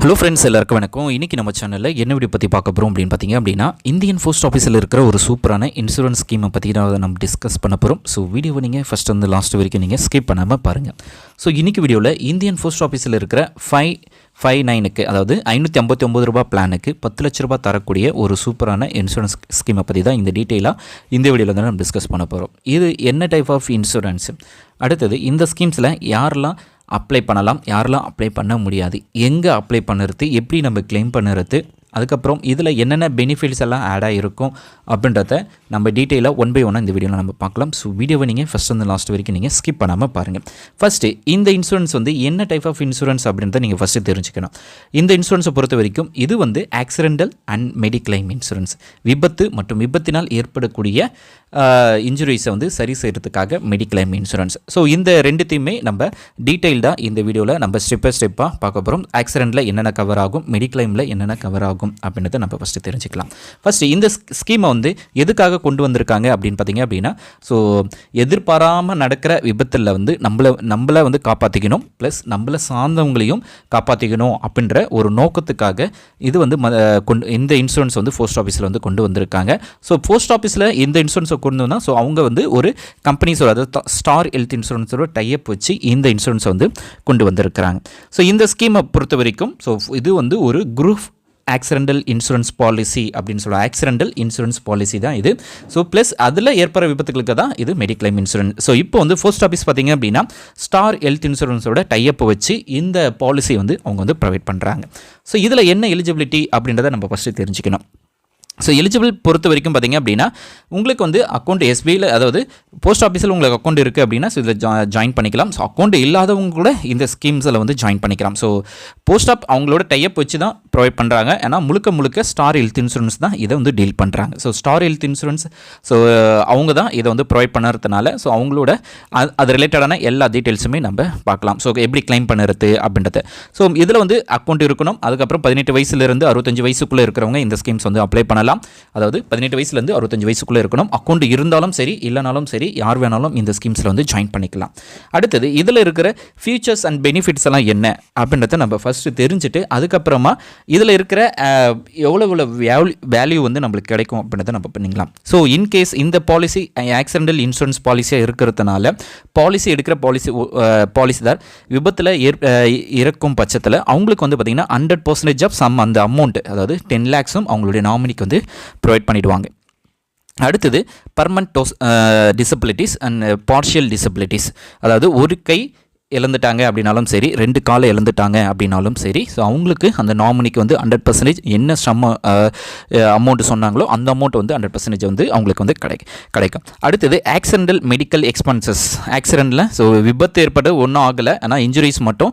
Hello friends, எல்லாருக்கும் வணக்கம். இன்றைக்கி நம்ம சேனலில் என்ன வீடியோ பற்றி பார்க்க போகிறோம் அப்படின்னு பார்த்தீங்க அப்படின்னா, இந்தியன் போஸ்ட் ஆஃபீஸில் இருக்கிற ஒரு சூப்பரான இன்சூரன்ஸ் ஸ்கீமை பற்றி நம்ம டிஸ்கஸ் பண்ண போகிறோம். ஸோ வீடியோவை நீங்கள் ஃபஸ்ட் வந்து லாஸ்ட் வரைக்கும் நீங்கள் ஸ்கிப் பண்ணாமல் பாருங்கள். ஸோ இன்றைக்கி வீடியோவில் இந்தியன் போஸ்ட் ஆஃபீஸில் இருக்கிற 559க்கு அதாவது 559 ரூபா பிளானுக்கு 10 லட்ச ரூபா தரக்கூடிய ஒரு சூப்பரான இன்சூரன்ஸ் ஸ்கீமை பற்றி தான் இந்த டீட்டெயிலாக இந்த வீடியோவில் வந்து நம்ம டிஸ்கஸ் பண்ண போகிறோம். இது என்ன டைப் ஆஃப் இன்சூரன்ஸ், அடுத்தது இந்த ஸ்கீம்ஸில் யாரெல்லாம் அப்ளை பண்ணலாம், யாரெல்லாம் அப்ளை பண்ண முடியாது, எங்கே அப்ளை பண்ணுறது, எப்படி நம்ம கிளைம் பண்ணுறது, அதுக்கப்புறம் இதில் என்னென்ன பெனிஃபிட்ஸ் எல்லாம் ஆட் ஆகிருக்கும் அப்படின்றத நம்ம டீட்டெயிலாக ஒன் பை ஒன்னாக இந்த வீடியோவில் நம்ம பார்க்கலாம். ஸோ வீடியோவை நீங்கள் ஃபஸ்ட் வந்து லாஸ்ட் வரைக்கும் நீங்கள் ஸ்கிப் பண்ணாமல் பாருங்கள். ஃபஸ்ட்டு இந்த இன்சூரன்ஸ் வந்து என்ன டைப் ஆஃப் இன்சூரன்ஸ் அப்படின்றத நீங்கள் ஃபஸ்ட்டு தெரிஞ்சுக்கணும். இந்த இன்சூரன்ஸை பொறுத்த வரைக்கும் இது வந்து ஆக்சிடென்டல் அண்ட் மெடிக்ளைம் இன்சூரன்ஸ். விபத்து மற்றும் விபத்தினால் ஏற்படக்கூடிய இன்ஜுரிஸை வந்து சரி செய்கிறதுக்காக மெடிக்ளைம் இன்சூரன்ஸ். ஸோ இந்த ரெண்டுத்தையுமே நம்ம டீட்டெயில்டாக இந்த வீடியோவில் நம்ம ஸ்டெப் பை ஸ்டெப்பாக பார்க்க போகிறோம். ஆக்சிடென்ட்டில் என்னென்ன கவர் ஆகும், மெடிக்ளைமில் என்னென்ன கவர் ஆகும் அப்படின்றத நம்ம ஃபஸ்ட்டு தெரிஞ்சுக்கலாம். ஃபஸ்ட்டு இந்த ஸ்கீமை வந்து எதுக்காக கொண்டு வந்திருக்காங்க அப்படின்னு பார்த்தீங்க அப்படின்னா, ஸோ எதிர்பாராமல் நடக்கிற விபத்தில் வந்து நம்மளை வந்து காப்பாற்றிக்கணும், ப்ளஸ் நம்மளை சார்ந்தவங்களையும் காப்பாற்றிக்கணும் அப்படின்ற ஒரு நோக்கத்துக்காக இது வந்து இந்த இன்சூரன்ஸ் வந்து போஸ்ட் ஆஃபீஸில் வந்து கொண்டு வந்திருக்காங்க. ஸோ போஸ்ட் ஆஃபீஸில் இந்த இன்சூரன்ஸை கொண்டு வந்தால் ஸோ அவங்க வந்து ஒரு கம்பெனிஸோட அதாவது ஸ்டார் ஹெல்த் இன்சூரன்ஸோட டைப் வச்சு இந்த இன்சூரன்ஸை வந்து கொண்டு வந்திருக்கிறாங்க. ஸோ இந்த ஸ்கீமை பொறுத்த வரைக்கும் ஸோ இது வந்து ஒரு குரூப் ஆக்சிடென்டல் இன்சூரன்ஸ் பாலிசி அப்படின்னு சொல்லுவாங்க. ஆக்சிடென்டல் இன்சூரன்ஸ் பாலிசி தான் இது. ஸோ ப்ளஸ் அதில் ஏற்படுற விபத்துகளுக்கு தான் இது மெடிக்ளைம் இன்சூரன்ஸ். ஸோ இப்போ வந்து போஸ்ட் ஆஃபீஸ் பார்த்தீங்க அப்படின்னா ஸ்டார் ஹெல்த் இன்சூரன்ஸோட டைப் வச்சு இந்த பாலிசி வந்து அவங்க வந்து ப்ரொவைட் பண்ணுறாங்க. ஸோ இதில் என்ன எலிஜிபிலிட்டி அப்படின்றத நம்ம ஃபஸ்ட்டு தெரிஞ்சுக்கணும். ஸோ எலிஜிபிள் பொறுத்த வரைக்கும் பார்த்திங்க அப்படின்னா உங்களுக்கு வந்து அக்கௌண்ட் எஸ்பிஐயில் அதாவது போஸ்ட் ஆஃபீஸில் உங்களுக்கு அக்கௌண்ட் இருக்குது அப்படின்னா ஸோ இதில் ஜாயின் பண்ணிக்கலாம். ஸோ அக்கௌண்ட் இல்லாதவங்க கூட இந்த ஸ்கீம்ஸில் வந்து ஜாயின் பண்ணிக்கலாம். ஸோ போஸ்ட் ஆஃப் அவங்களோட டைப் வச்சு தான் ப்ரொவைட் பண்ணுறாங்க. ஏன்னா முழுக்க ஸ்டார் ஹெல்த் இன்சூரன்ஸ் தான் இதை வந்து டீல் பண்ணுறாங்க. So star health insurance so அவங்க தான் இதை வந்து ப்ரொவைட் பண்ணுறதுனால ஸோ அவங்களோட அது ரிலேட்டடான எல்லா டீட்டெயில்ஸுமே நம்ம பார்க்கலாம். ஸோ எப்படி கிளைம் பண்ணுறது அப்படின்றது. ஸோ இதில் வந்து அக்கௌண்ட் இருக்கணும். அதுக்கப்புறம் 18 வயசுலேருந்து 65 வயசுக்குள்ளே இருக்கிறவங்க இந்த ஸ்கீம்ஸ் வந்து அப்ளை பண்ணலாம். அதாவது 18 வயசுலேருந்து 65 வயசுக்குள்ளே இருக்கணும். அக்கௌண்ட் இருந்தாலும் சரி இல்லைனாலும் சரி யார் வேணாலும் இந்த ஸ்கீம்ஸில் வந்து ஜாயின் பண்ணிக்கலாம். அடுத்தது இதில் இருக்கிற ஃபியூச்சர்ஸ் அண்ட் பெனிஃபிட்ஸ் எல்லாம் என்ன அப்படின்றத நம்ம ஃபஸ்ட்டு தெரிஞ்சுட்டு அதுக்கப்புறமா இதில் இருக்கிற எவ்வளோ வேல்யூ வந்து நம்மளுக்கு கிடைக்கும் அப்படின்றத நம்ம பண்ணிக்கலாம். ஸோ இன்கேஸ் இந்த பாலிசி ஆக்சிடென்டல் இன்சூரன்ஸ் பாலிசியாக இருக்கிறதுனால பாலிசி எடுக்கிற பாலிசிதார் விபத்தில் இறக்கும் பட்சத்தில் அவங்களுக்கு வந்து பார்த்திங்கன்னா 100% ஆஃப் சம் அந்த அமௌண்ட் அதாவது 10 lakhs அவங்களுடைய நாமினிக்கு வந்து ப்ரொவைட் பண்ணிவிடுவாங்க. அடுத்தது permanent disabilities and partial disabilities அதாவது ஒரு கை இழந்துட்டாங்க அப்படின்னாலும் சரி, 2 காலை இழந்துட்டாங்க அப்படின்னாலும் சரி, ஸோ அவங்களுக்கு அந்த நாமினிக்கு வந்து 100% என்ன அமௌண்ட் சொன்னாங்களோ அந்த அமௌண்ட் வந்து 100% வந்து அவங்களுக்கு வந்து கிடைக்கும். அடுத்தது ஆக்சிடென்டல் மெடிக்கல் எக்ஸ்பென்சஸ். ஆக்சிடென்ட்டில் ஸோ விபத்து ஏற்பட்டு ஒன்றும் ஆகலை, ஆனால் இன்ஜுரிஸ் மட்டும்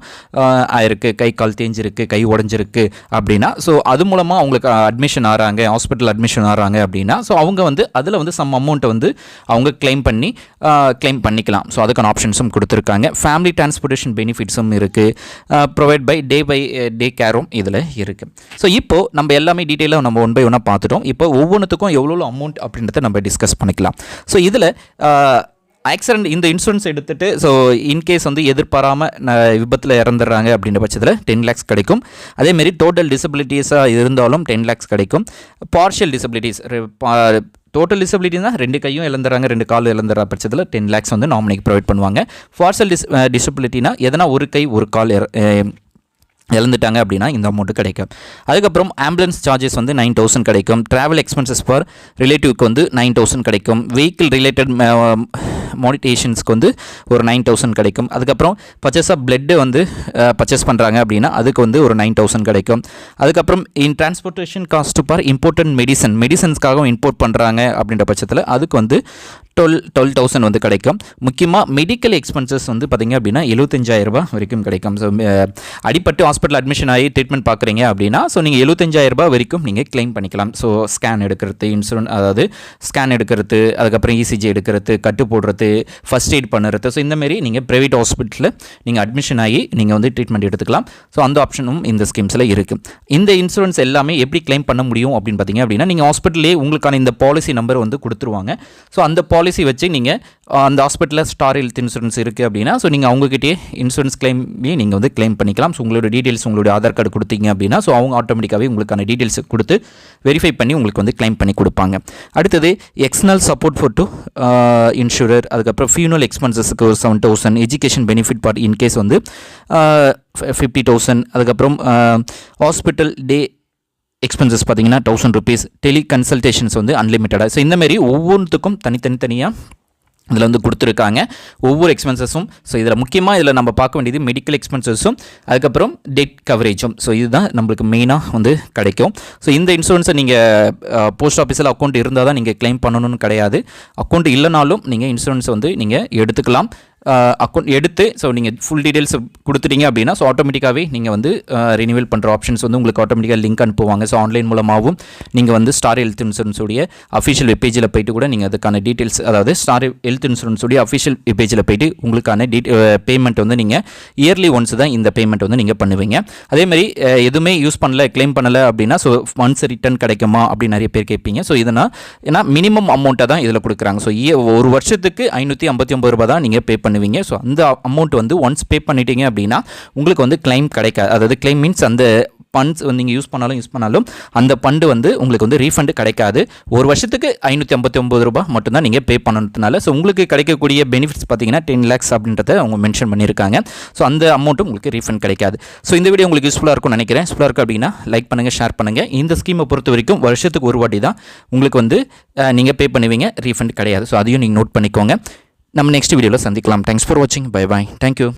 ஆயிருக்கு, கை கால் தேஞ்சிருக்கு, கை உடஞ்சிருக்கு அப்படின்னா ஸோ அது மூலமாக அவங்களுக்கு அட்மிஷன் ஆகிறாங்க, ஹாஸ்பிட்டல் அட்மிஷன் ஆகிறாங்க அப்படின்னா ஸோ அவங்க வந்து அதில் வந்து சம் அமௌண்ட்டை வந்து அவங்க கிளைம் பண்ணிக்கலாம். ஸோ அதுக்கான ஆப்ஷன்ஸும் கொடுத்துருக்காங்க. ஃபேமிலி டிரான்ஸ்போர்ட்டேஷன் பெனிஃபிட்ஸும் இருக்குது. ப்ரொவைட் பை டே கேரும் இதில் இருக்குது. ஸோ இப்போது நம்ம எல்லாமே டீட்டெயிலாக நம்ம ஒன் பை ஒன்னாக பார்த்துட்டோம். இப்போ ஒவ்வொன்றுத்துக்கும் எவ்வளோ அமௌண்ட் அப்படின்றத நம்ம டிஸ்கஸ் பண்ணிக்கலாம். ஸோ இதில் ஆக்சிடென்ட் இந்த இன்சூரன்ஸ் எடுத்துகிட்டு ஸோ இன்கேஸ் வந்து எதிர்பாராமல் விபத்தில் இறந்துடுறாங்க அப்படின்ற பட்சத்தில் 10 lakhs கிடைக்கும். அதேமாரி டோட்டல் டிசபிலிட்டிஸாக இருந்தாலும் 10 lakhs கிடைக்கும். பார்ஷியல் டிசபிலிட்டிஸ் டோட்டல் டிசபிலிட்டினா 2 கையும் இழந்துறாங்க, 2 காலும் இழந்துற பட்சத்தில் 10 lakhs வந்து நாமினிக்கு ப்ரொவைட் பண்ணுவாங்க. பார்ஷியல் டிசபிலிட்டினா எதனா ஒரு கை ஒரு கால் இழந்துட்டாங்க அப்படின்னா இந்த அமௌண்ட்டு கிடைக்கும். அதுக்கப்புறம் ஆம்புலன்ஸ் சார்ஜஸ் வந்து 9,000 கிடைக்கும். ட்ராவல் எக்ஸ்பென்சஸ் ஃபார் ரிலேட்டிவ்க்கு வந்து 9,000 கிடைக்கும். வெஹிக்கிள் ரிலேட்டட் மானிட்டேஷன்ஸ்க்கு வந்து ஒரு 9,000 கிடைக்கும். அதுக்கப்புறம் பர்ச்சேஸ் ஆஃப் பிளட்டு வந்து பர்ச்சேஸ் பண்ணுறாங்க அப்படின்னா அதுக்கு வந்து ஒரு 9,000 கிடைக்கும். அதுக்கப்புறம் டிரான்ஸ்போர்ட்டேஷன் காஸ்ட் ஃபார் இம்போர்ட்டன்ட் மெடிசன்ஸ்க்காகவும் இம்போர்ட் பண்ணுறாங்க அப்படின்ற பட்சத்தில் அதுக்கு வந்து 12,000 வந்து கிடைக்கும். முக்கியமாக மெடிக்கல் எக்ஸ்பென்சஸ் வந்து பார்த்திங்க அப்படின்னா 75,000 ரூபாய் வரைக்கும் கிடைக்கும். ஸோ அடிப்பட்டு ஹாஸ்பிட்டல் அட்மிஷன் ஆகி ட்ரீட்மெண்ட் பார்க்குறீங்க அப்படின்னா ஸோ நீங்கள் 75,000 ரூபாய் வரைக்கும் நீங்கள் கிளைம் பண்ணிக்கலாம். ஸோ ஸ்கேன் எடுக்கிறது, அதாவது ஸ்கேன் எடுக்கிறது, அதுக்கப்புறம் இசிஜி எடுக்கிறது, கட்டு போடுறது, ஃபஸ்ட் எய்ட் பண்ணுறது, ஸோ இந்தமாரி நீங்கள் ப்ரைவேட் ஹாஸ்பிட்டலில் நீங்கள் அட்மிஷன் ஆகி நீங்கள் வந்து ட்ரீட்மெண்ட் எடுத்துக்கலாம். ஸோ அந்த ஆப்ஷனும் இந்த ஸ்கீம்ஸில் இருக்குது. இந்த இன்சூரன்ஸ் எல்லாமே எப்படி கிளைம் பண்ண முடியும் அப்படின்னு பார்த்தீங்க அப்படின்னா நீங்கள் ஹாஸ்பிட்டல்லே உங்களுக்கான இந்த பாலிசி நம்பர் வந்து கொடுத்துருவாங்க. ஸோ அந்த பாலிசி வச்சு நீங்கள் அந்த ஹாஸ்பிட்டலில் ஸ்டார் ஹெல்த் இன்சூரன்ஸ் இருக்குது அப்படின்னா ஸோ நீங்கள் அவங்ககிட்டயே இன்சூரன்ஸ் கிளைமே நீங்கள் வந்து கிளைம் பண்ணிக்கலாம். ஸோ உங்களோட டீட்டெயில்ஸ் உங்களுடைய ஆதார் கார்டு கொடுத்தீங்க அப்படின்னா ஸோ அவங்க ஆட்டோமேட்டிக்காகவே உங்களுக்கான டீட்டெயில்ஸ் கொடுத்து வெரிஃபை பண்ணி உங்களுக்கு வந்து கிளைம் பண்ணி கொடுப்பாங்க. அடுத்தது external support for to insurer, அதுக்கப்புறம் ஃபியூனல் எக்ஸ்பென்சஸ்க்கு ஒரு 7,000, எஜுகேஷன் பெனிஃபிட் பார்ட் இன்கேஸ் வந்து 50,000, அதுக்கப்புறம் ஹாஸ்பிட்டல் டே எக்ஸ்பென்சஸ் பார்த்தீங்கன்னா 1,000 rupees, டெலி கன்சல்டேஷன்ஸ் வந்து அன்லிமிட்டடாக. ஸோ இந்தமாரி ஒவ்வொன்றுத்துக்கும் தனித்தனியாக இதில் வந்து கொடுத்துருக்காங்க ஒவ்வொரு எக்ஸ்பென்சஸும். ஸோ இதில் முக்கியமாக இதில் நம்ம பார்க்க வேண்டியது மெடிக்கல் எக்ஸ்பென்சஸும் அதுக்கப்புறம் டெட் கவரேஜும். ஸோ இதுதான் நம்மளுக்கு மெயினாக வந்து கிடைக்கும். ஸோ இந்த இன்சூரன்ஸை நீங்கள் போஸ்ட் ஆஃபீஸில் அக்கௌண்ட் இருந்தால் தான் நீங்கள் கிளைம் பண்ணணும்னு கிடையாது. அக்கௌண்ட் இல்லைனாலும் நீங்கள் இன்சூரன்ஸை வந்து நீங்கள் எடுத்துக்கலாம். அக்கௌண்ட் எடுத்து ஸோ நீங்கள் ஃபுல் டீட்டெயில்ஸ் கொடுத்துட்டீங்க அப்படின்னா ஸோ ஆட்டோமேட்டிக்காகவே நீங்கள் வந்து ரினியூவல் பண்ணுற ஆப்ஷன்ஸ் வந்து உங்களுக்கு ஆட்டோமேட்டிக்காக லிங்க் அனுப்புவாங்க. ஸோ ஆன்லைன் மூலமாகவும் நீங்கள் வந்து ஸ்டார் ஹெல்த் இன்சூரன்ஸுடைய அஃபிஷியல் வெப்பேஜில் போய்ட்டு கூட நீங்கள் அதுக்கான டீட்டெயில்ஸ், அதாவது ஸ்டார் ஹெல்த் இன்சூரன்ஸுடைய அஃபிஷியல் வெப்பேஜில் போய்ட்டு உங்களுக்கான பேமெண்ட் வந்து நீங்கள் இயர்லி ஒன்ஸ் தான் இந்த பேமெண்ட் வந்து நீங்கள் பண்ணுவீங்க. அதேமாதிரி எதுவுமே யூஸ் பண்ணல கிளைம் பண்ணலை அப்படின்னா ஸோ ஒன்ஸ் ரிட்டர்ன் கிடைக்குமா அப்படின்னு நிறைய பேர் கேட்பீங்க. ஸோ இதனால் ஏன்னா மினிமம் அமௌண்ட்டை தான் இதில் கொடுக்குறாங்க. ஸோ ஒரு வருஷத்துக்கு 559 ரூபா தான் நீங்கள் பே பண்ணுவீங்க. ஸோ அந்த அமௌண்ட் வந்து ஒன்ஸ் பே பண்ணிட்டீங்க அப்படின்னா உங்களுக்கு வந்து கிளைம் கிடைக்காது. அதாவது கிளைம் மீன்ஸ் அந்த ஃபண்ட்ஸ் வந்து நீங்கள் யூஸ் பண்ணாலும் அந்த ஃபண்டு வந்து உங்களுக்கு வந்து ரீஃபண்டு கிடைக்காது. ஒரு வருஷத்துக்கு 559 ரூபா மட்டும்தான் நீங்கள் பே பண்ணதுனால ஸோ உங்களுக்கு கிடைக்கக்கூடிய பெனிஃபிட்ஸ் பார்த்தீங்கன்னா 10 lakhs அப்படின்றத அவங்க மென்ஷன் பண்ணியிருக்காங்க. ஸோ அந்த அமௌண்ட்டும் உங்களுக்கு ரீஃபண்ட் கிடைக்காது. ஸோ இந்த வீடியோ உங்களுக்கு யூஸ்ஃபுல்லாக இருக்கும்னு நினைக்கிறேன். யூஸ்ஃபுல்லாக இருக்குது அப்படின்னா லைக் பண்ணுங்கள், ஷேர் பண்ணுங்கள். இந்த ஸ்கீமை பொறுத்த வரைக்கும் வருஷத்துக்கு ஒரு வாட்டி தான் உங்களுக்கு வந்து நீங்கள் பே பண்ணுவீங்க, ரீஃபண்ட் கிடையாது. ஸோ அதையும் நீங்கள் நோட் பண்ணிக்கோங்க. நம்ம நெக்ஸ்ட் வீடியோவில் சந்திக்கலாம். தேங்க்ஸ் ஃபார் வாட்சிங். Bye bye. தேங்க்யூ.